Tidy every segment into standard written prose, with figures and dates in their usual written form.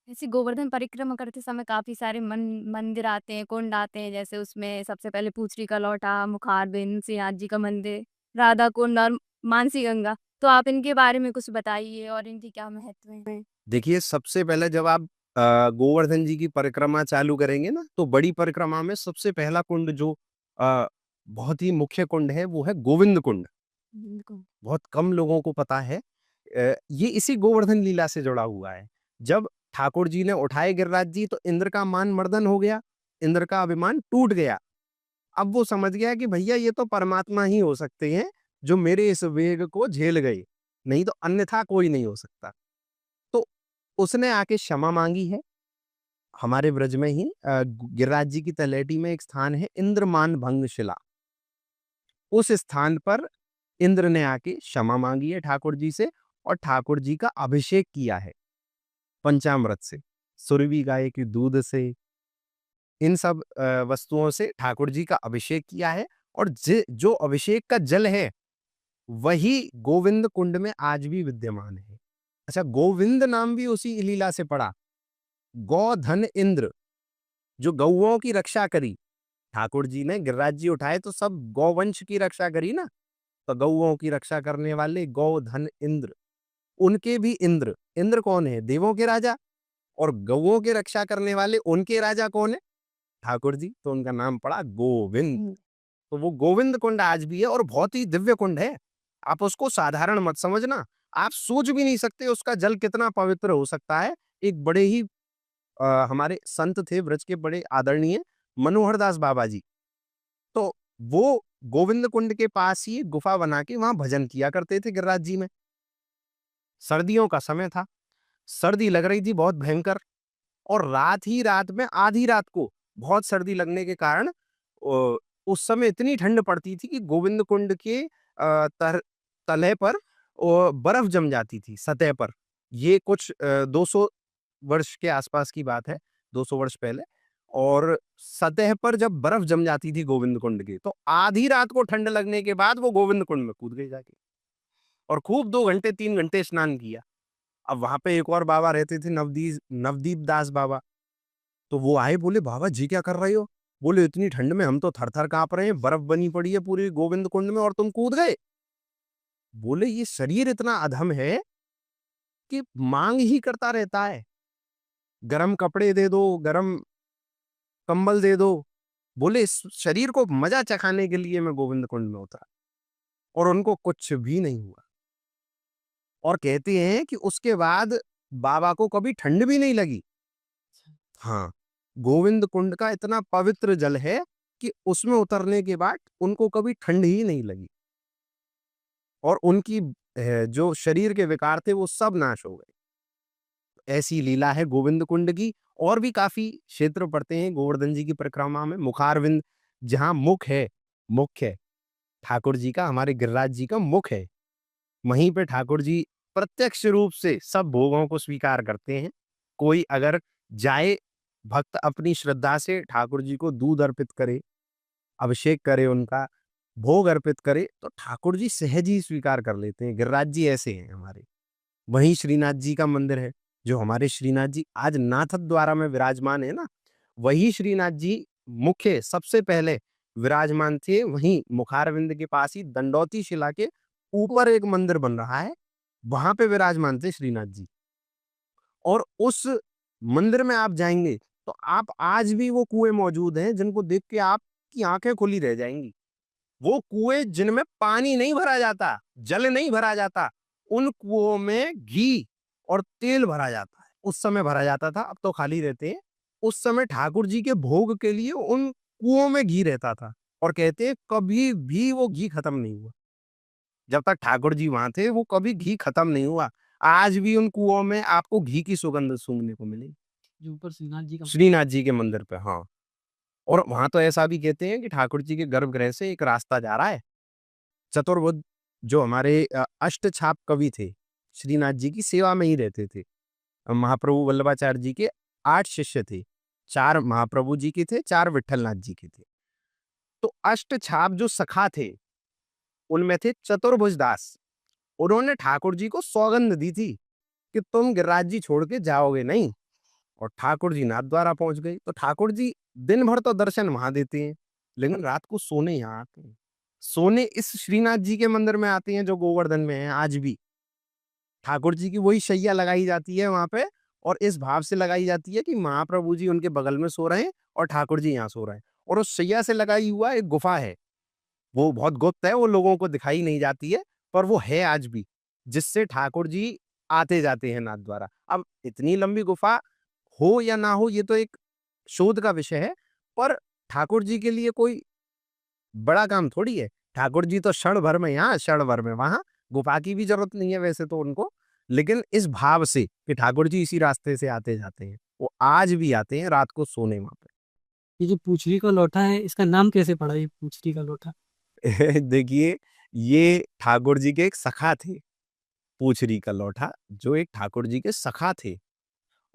ऐसे गोवर्धन परिक्रमा करते समय काफ़ी सारे मंदिर आते हैं, कुंड आते हैं, जैसे उसमें सबसे पहले पूछरी का लौटा, मुखारबिंद, श्रीनाथ जी का मंदिर, राधा कुंड और मानसी गंगा। तो आप इनके बारे में कुछ बताइए और इनकी क्या महत्व है? देखिए, सबसे पहले जब आप गोवर्धन जी की परिक्रमा चालू करेंगे ना, तो बड़ी परिक्रमा में सबसे पहला कुंड जो अ, बहुत ही मुख्य कुंड है, वो है गोविंद कुंड। बिल्कुल। बहुत कम लोगों को पता है। ये इसी गोवर्धन लीला से जुड़ा हुआ है। जब ठाकुर जी ने उठाए गिरिराज जी, तो इंद्र का मान मर्दन हो गया, इंद्र का अभिमान टूट गया। अब वो समझ गया कि भैया ये तो परमात्मा ही हो सकते हैं, जो मेरे इस वेग को झेल गए, नहीं तो अन्यथा कोई नहीं हो सकता। तो उसने आके क्षमा माँगी है। हमारे ब्रज में ही गिरिराज जी की तलहटी में एक स्थान है इंद्रमान भंग शिला। उस स्थान पर इंद्र ने आके क्षमा माँगी है ठाकुर जी से और ठाकुर जी का अभिषेक किया है पंचामृत से, सुरभि गाय के दूध से, इन सब वस्तुओं से ठाकुर जी का अभिषेक किया है और जो अभिषेक का जल है, वही गोविंद कुंड में आज भी विद्यमान है। अच्छा, गोविंद नाम भी उसी लीला से पड़ा। गौधन इंद्र, जो गौओं की रक्षा करी, ठाकुर जी ने गिरिराज जी उठाए तो सब गौवंश की रक्षा करी ना, तो गौओं की रक्षा करने वाले गौधन इंद्र, उनके भी इंद्र, इंद्र कौन है? देवों के राजा। और गौओं की रक्षा करने वाले उनके राजा कौन है? ठाकुर जी, तो उनका नाम पड़ा गोविंद। हुँ। तो वो गोविंद कुंड आज भी है और बहुत ही दिव्य कुंड है। आप उसको साधारण मत समझना। आप सोच भी नहीं सकते उसका जल कितना पवित्र हो सकता है। एक बड़े ही हमारे संत थे ब्रज के बड़े आदरणीय मनोहर दास बाबा जी। तो वो गोविंद कुंड के पास ही एक गुफा बना के वहाँ भजन किया करते थे गिरिराज जी में। सर्दियों का समय था, सर्दी लग रही थी बहुत भयंकर और रात ही रात में आधी रात को बहुत सर्दी लगने के कारण उस समय इतनी ठंड पड़ती थी कि गोविंद कुंड के तलहे पर बर्फ जम जाती थी सतह पर। ये कुछ 200 वर्ष के आसपास की बात है, 200 वर्ष पहले। और सतह पर जब बर्फ जम जाती थी गोविंद कुंड की, तो आधी रात को ठंड लगने के बाद वो गोविंद कुंड में कूद गए जाके और खूब 2 घंटे 3 घंटे स्नान किया। अब वहाँ पे एक और बाबा रहते थे नवदीप दास बाबा। तो वो आए, बोले बाबा जी क्या कर रहे हो? बोले इतनी ठंड में हम तो थर-थर काँप रहे हैं, बर्फ बनी पड़ी है पूरी गोविंद कुंड में और तुम कूद गए। बोले ये शरीर इतना अधम है कि माँग ही करता रहता है। गरम कपड़े दे दो, गरम कंबल दे दो। बोले इस शरीर को मज़ा चखाने के लिए मैं गोविंद कुंड में उतरा और उनको कुछ भी नहीं हुआ। और कहते हैं कि उसके बाद बाबा को कभी ठंड भी नहीं लगी। हाँ, गोविंद कुंड का इतना पवित्र जल है कि उसमें उतरने के बाद उनको कभी ठंड ही नहीं लगी और उनकी जो शरीर के विकार थे वो सब नाश हो गए। ऐसी लीला है गोविंद कुंड की। और भी काफ़ी क्षेत्र पड़ते हैं गोवर्धन जी की परिक्रमा में। मुखारविंद, जहाँ मुख है, मुख्य ठाकुर जी का, हमारे गिरिराज जी का मुख है। वहीं पे ठाकुर जी प्रत्यक्ष रूप से सब भोगों को स्वीकार करते हैं। कोई अगर जाए, भक्त अपनी श्रद्धा से ठाकुर जी को दूध अर्पित करे, अभिषेक करे उनका, भोग अर्पित करे, तो ठाकुर जी सहज ही स्वीकार कर लेते हैं। गिरिराज जी ऐसे हैं हमारे। वहीं श्रीनाथ जी का मंदिर है, जो हमारे श्रीनाथ जी आज नाथद्वारा में विराजमान है ना, वही श्रीनाथ जी मुख्य सबसे पहले विराजमान थे। वहीं मुखारविंद के पास ही दंडौती शिला के ऊपर एक मंदिर बन रहा है, वहाँ पे विराजमान थे श्रीनाथ जी। और उस मंदिर में आप जाएँगे, तो आप आज भी वो कुएँ मौजूद हैं, जिनको देख के आपकी आँखें खुली रह जाएँगी। वो कुएँ जिनमें पानी नहीं भरा जाता, जल नहीं भरा जाता, उन कुओं में घी और तेल भरा जाता है। उस समय भरा जाता था, अब तो खाली रहते हैं। उस समय ठाकुर जी के भोग के लिए उन कुओं में घी रहता था और कहते हैं कभी भी वो घी खत्म नहीं हुआ। जब तक ठाकुर जी वहाँ थे, वो कभी घी खत्म नहीं हुआ। आज भी उन कुओं में आपको घी की सुगंध सूँघने को मिलेगी। जो ऊपर श्रीनाथ जी के मंदिर पे, हाँ। और वहाँ तो ऐसा भी कहते हैं कि ठाकुर जी के गर्भगृह से एक रास्ता जा रहा है। चतुर्बुध, जो हमारे अष्टछाप कवि थे, श्रीनाथ जी की सेवा में ही रहते थे। महाप्रभु वल्लभाचार्य जी के 8 शिष्य थे। 4 महाप्रभु जी के थे, 4 विट्ठलनाथ जी के थे। तो अष्टछाप जो सखा थे, उनमें थे चतुर्भुज दास। उन्होंने ठाकुर जी को सौगंध दी थी कि तुम गिरिराज जी छोड़ के जाओगे नहीं। और ठाकुर जी नाथद्वारा पहुँच गए। तो ठाकुर जी दिन भर तो दर्शन वहाँ देते हैं, लेकिन रात को सोने यहाँ आते हैं। सोने इस श्रीनाथ जी के मंदिर में आते हैं जो गोवर्धन में है आज भी। ठाकुर जी की वही शैया लगाई जाती है वहाँ पे और इस भाव से लगाई जाती है कि महाप्रभु जी उनके बगल में सो रहे हैं और ठाकुर जी यहाँ सो रहे हैं। और उस शैया से लगाई हुआ एक गुफा है। वो बहुत गुप्त है, वो लोगों को दिखाई नहीं जाती है, पर वो है आज भी, जिससे ठाकुर जी आते-जाते हैं नाथद्वारा। अब इतनी लंबी गुफा हो या ना हो ये तो एक शोध का विषय है, पर ठाकुर जी के लिए कोई बड़ा काम थोड़ी है। ठाकुर जी तो क्षण भर में यहाँ, क्षण भर में वहाँ, गुफा की भी ज़रूरत नहीं है वैसे तो उनको, लेकिन इस भाव से कि ठाकुर जी इसी रास्ते से आते-जाते हैं, वो आज भी आते हैं रात को सोने वहाँ ये जो पूछरी का लोटा है, इसका नाम कैसे पड़ा ये पूछरी का लोटा? पे। देखिए, ये ठाकुर जी के एक सखा थे, पूछरी का लौठा, जो एक ठाकुर जी के सखा थे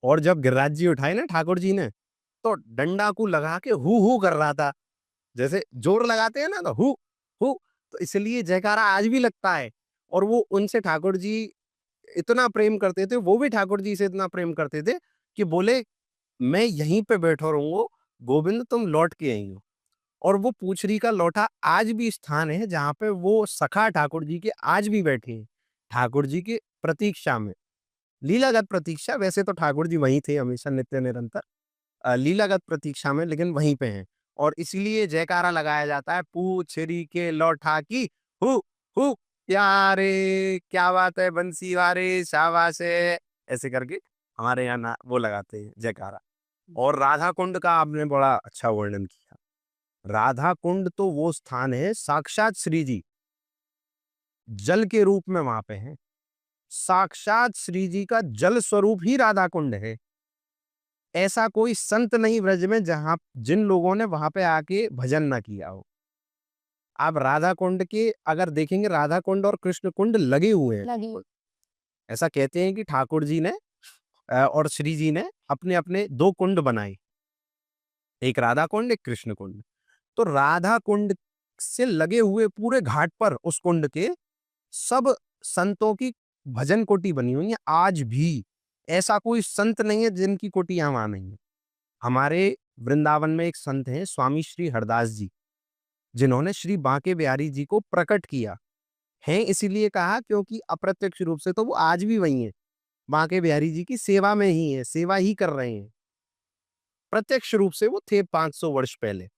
और जब गिरिराज जी उठाए ना ठाकुर जी ने, तो डंडा को लगा के हू-हू कर रहा था। जैसे जोर लगाते हैं ना तो हू, तो इसलिए जयकारा आज भी लगता है और वो उनसे ठाकुर जी इतना प्रेम करते थे, वो भी ठाकुर जी से इतना प्रेम करते थे कि बोले, "मैं यहीं पे बैठा रहूँगा, गोविंद तुम लौट के आई हो।" और वो पूछरी का लौठा आज भी स्थान है जहाँ पे वो सखा ठाकुर जी के आज भी बैठे हैं, ठाकुर जी की प्रतीक्षा में। लीलागत प्रतीक्षा वैसे तो ठाकुर जी वहीं थे हमेशा नित्य निरंतर। लीलागत प्रतीक्षा में लेकिन वहीं पे हैं और इसीलिए जयकारा लगाया जाता है पूछरी के लौठा की हु हु यारे क्या बात है बंसी वारे शाबाश है ऐसे करके हमारे यहाँ ना वो लगाते हैं जयकारा। और राधा कुंड का आपने बड़ा अच्छा वर्णन किया। राधा कुंड तो वो स्थान है साक्षात श्री जी जल के रूप में वहां पे हैं। साक्षात श्री जी का जल स्वरूप ही राधा कुंड है। ऐसा कोई संत नहीं ब्रज में जहां जिन लोगों ने वहां पे आके भजन ना किया हो। आप राधा कुंड के अगर देखेंगे राधा कुंड और कृष्ण कुंड लगे हुए हैं। लगी। ऐसा कहते हैं कि ठाकुर जी ने और श्री जी ने अपने अपने दो कुंड बनाए, एक राधा कुंड एक कृष्ण कुंड। तो राधा कुंड से लगे हुए पूरे घाट पर उस कुंड के सब संतों की भजन कोटी बनी हुई है आज भी। ऐसा कोई संत नहीं है जिनकी कोटियां वहां नहीं है। हमारे वृंदावन में एक संत हैं स्वामी श्री हरदास जी, जिन्होंने श्री बांके बिहारी जी को प्रकट किया है। इसीलिए कहा क्योंकि अप्रत्यक्ष रूप से तो वो आज भी वही हैं, बांके बिहारी जी की सेवा में ही है, सेवा ही कर रहे हैं। प्रत्यक्ष रूप से वो थे 500 वर्ष पहले।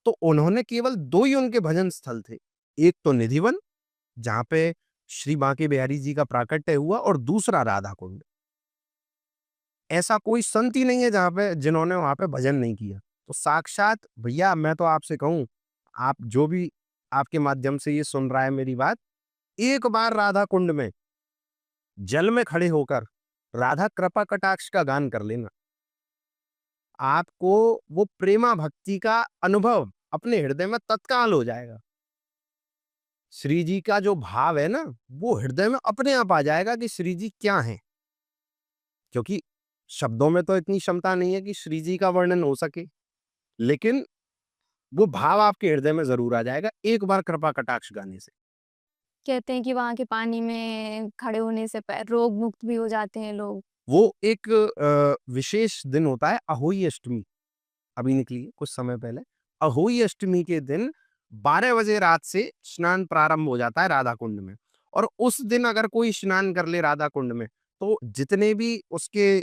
तो उन्होंने केवल दो ही उनके भजन स्थल थे, एक तो निधिवन जहाँ पे श्री बांके बिहारी जी का प्राकट्य हुआ और दूसरा राधा कुंड। ऐसा कोई संत ही नहीं है जहाँ पे जिन्होंने वहाँ पे भजन नहीं किया। तो साक्षात भैया मैं तो आपसे कहूँ, आप जो भी आपके माध्यम से ये सुन रहा है मेरी बात, एक बार राधा कुंड में जल में खड़े होकर राधा कृपा कटाक्ष का गान कर लेना। आपको वो प्रेमा भक्ति का अनुभव अपने हृदय में तत्काल हो जाएगा। श्री जी का जो भाव है ना, वो हृदय में अपने आप आ जाएगा कि श्री जी क्या हैं। क्योंकि शब्दों में तो इतनी क्षमता नहीं है कि श्री जी का वर्णन हो सके, लेकिन वो भाव आपके हृदय में ज़रूर आ जाएगा एक बार कृपा कटाक्ष गाने से। कहते हैं कि वहाँ के पानी में खड़े होने से रोग मुक्त भी हो जाते हैं लोग। वो एक विशेष दिन होता है अहोई अष्टमी, अभी निकली है कुछ समय पहले। अहोई अष्टमी के दिन 12 बजे रात से स्नान प्रारंभ हो जाता है राधा कुंड में और उस दिन अगर कोई स्नान कर ले राधा कुंड में, तो जितने भी उसके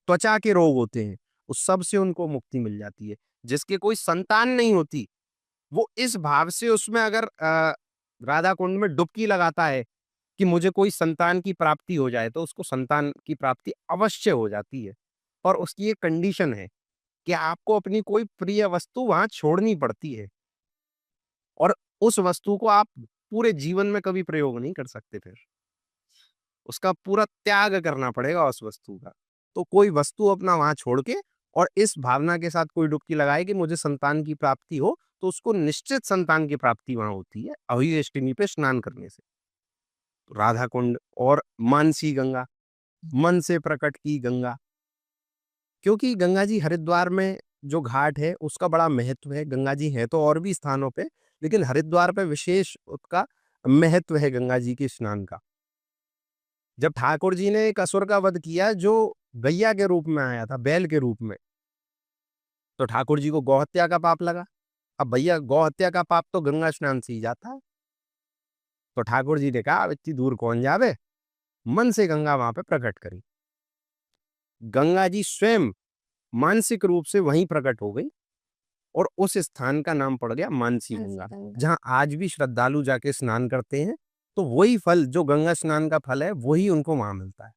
त्वचा के रोग होते हैं, उस सब से उनको मुक्ति मिल जाती है। जिसके कोई संतान नहीं होती, वो इस भाव से उसमें अगर राधा कुंड में डुबकी लगाता है कि मुझे कोई संतान की प्राप्ति हो जाए, तो उसको संतान की प्राप्ति अवश्य हो जाती है। और उसकी एक कंडीशन है कि आपको अपनी कोई प्रिय वस्तु वहाँ छोड़नी पड़ती है और उस वस्तु को आप पूरे जीवन में कभी प्रयोग नहीं कर सकते फिर। उसका पूरा त्याग करना पड़ेगा उस वस्तु का। तो कोई वस्तु अपना वहाँ छोड़ के और इस भावना के साथ कोई डुबकी लगाए कि मुझे संतान की प्राप्ति हो, तो उसको निश्चित संतान की प्राप्ति वहाँ होती है, अहोई अष्टमी पे स्नान करने से। तो राधा कुंड और मानसी गंगा, मन से प्रकट की गंगा। क्योंकि गंगा जी हरिद्वार में जो घाट है, उसका बड़ा महत्व है। गंगा जी हैं तो और भी स्थानों पे, लेकिन हरिद्वार पे विशेष उसका महत्व है गंगा जी के स्नान का। जब ठाकुर जी ने एक असुर का वध किया जो गैया के रूप में आया था, बैल के रूप में। तो ठाकुर जी को गौ हत्या का पाप लगा। अब भैया गौ हत्या का पाप तो गंगा स्नान से ही जाता है। तो ठाकुर जी ने कहा अब इतनी दूर कौन जावे, मन से गंगा वहां पे प्रकट करी। गंगा जी स्वयं मानसिक रूप से वहीं प्रकट हो गई और उस स्थान का नाम पड़ गया मानसी मानसी गंगा, गंगा। जहां आज भी श्रद्धालु जाके स्नान करते हैं। तो वही फल जो गंगा स्नान का फल है वही उनको वहां मिलता है।